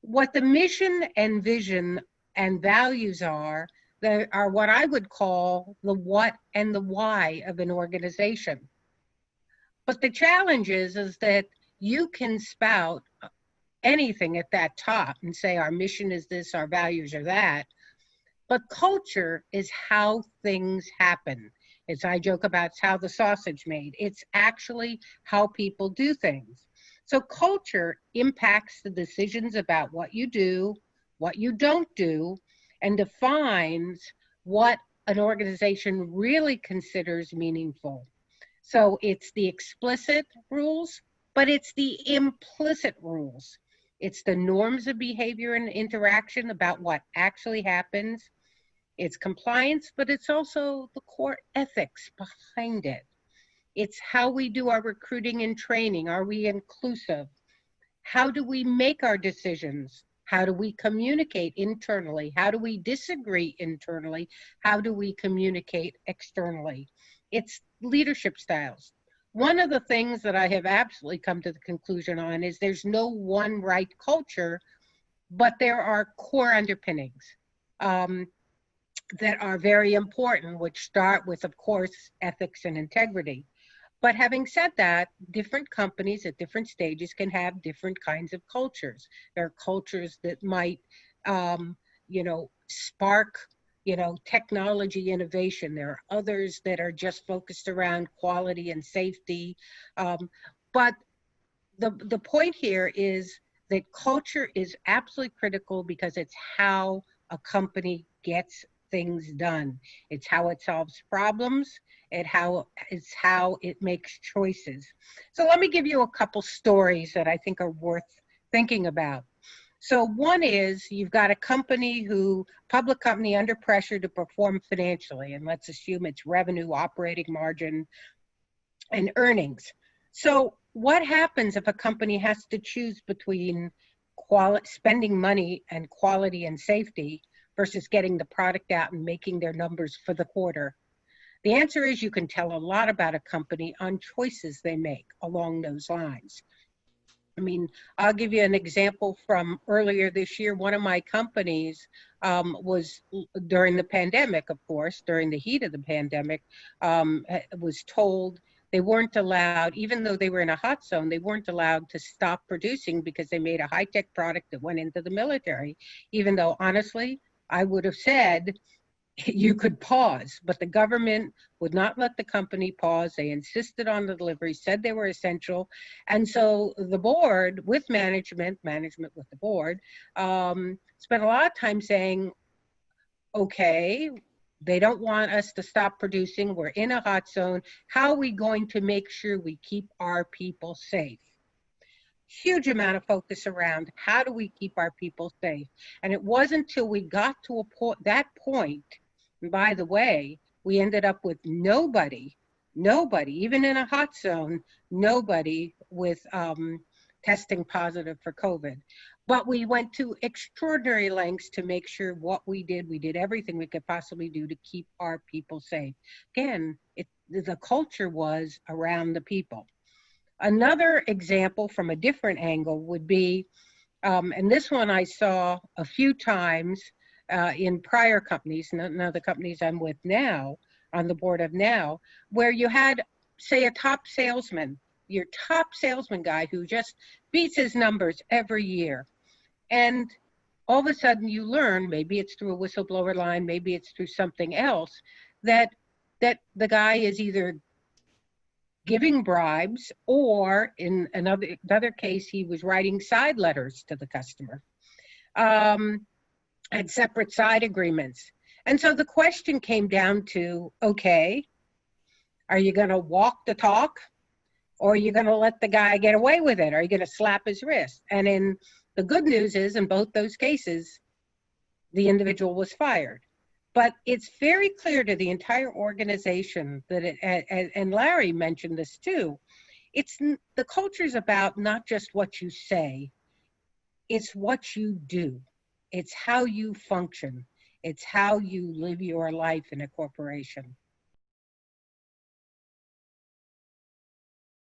what the mission and vision and values are, that are what I would call the what and the why of an organization. But the challenge is that you can spout anything at that top and say our mission is this, our values are that. But culture is how things happen. It's, I joke about, it's how the sausage made. It's actually how people do things. So culture impacts the decisions about what you do, what you don't do, and defines what an organization really considers meaningful. So it's the explicit rules, but it's the implicit rules. It's the norms of behavior and interaction about what actually happens. It's compliance, but it's also the core ethics behind it. It's how we do our recruiting and training. Are we inclusive? How do we make our decisions? How do we communicate internally? How do we disagree internally? How do we communicate externally? It's leadership styles. One of the things that I have absolutely come to the conclusion on is there's no one right culture, but there are core underpinnings that are very important, which start with, of course, ethics and integrity. But having said that, different companies at different stages can have different kinds of cultures. There are cultures that might, spark, technology innovation. There are others that are just focused around quality and safety. But the point here is that culture is absolutely critical because it's how a company gets things done. It's how it solves problems. It's how it makes choices. So let me give you a couple stories that I think are worth thinking about. So one is, you've got a public company under pressure to perform financially, and let's assume it's revenue, operating margin, and earnings. So what happens if a company has to choose between spending money and quality and safety versus getting the product out and making their numbers for the quarter? The answer is, you can tell a lot about a company on choices they make along those lines. I mean, I'll give you an example from earlier this year. One of my companies was, during the pandemic, of course, during the heat of the pandemic, was told they weren't allowed, even though they were in a hot zone, they weren't allowed to stop producing because they made a high-tech product that went into the military, even though, honestly, I would have said you could pause, but the government would not let the company pause. They insisted on the delivery, said they were essential. And so the board with management with the board, spent a lot of time saying, okay, they don't want us to stop producing. We're in a hot zone. How are we going to make sure we keep our people safe? Huge amount of focus around how do we keep our people safe. And it wasn't until we got to that point, and by the way, we ended up with nobody, even in a hot zone, nobody with testing positive for COVID. But we went to extraordinary lengths to make sure what we did everything we could possibly do to keep our people safe. Again, the culture was around the people. Another example from a different angle would be, and this one I saw a few times in prior companies, none of the companies I'm with now, on the board of now, where you had, say, a top salesman, your top salesman guy who just beats his numbers every year. And all of a sudden you learn, maybe it's through a whistleblower line, maybe it's through something else, that the guy is either giving bribes, or in another case, he was writing side letters to the customer, and separate side agreements. And so the question came down to, okay, are you going to walk the talk, or are you going to let the guy get away with it? Are you going to slap his wrist? And the good news is, in both those cases, the individual was fired. But it's very clear to the entire organization that and Larry mentioned this too, the culture is about not just what you say, it's what you do. It's how you function. It's how you live your life in a corporation.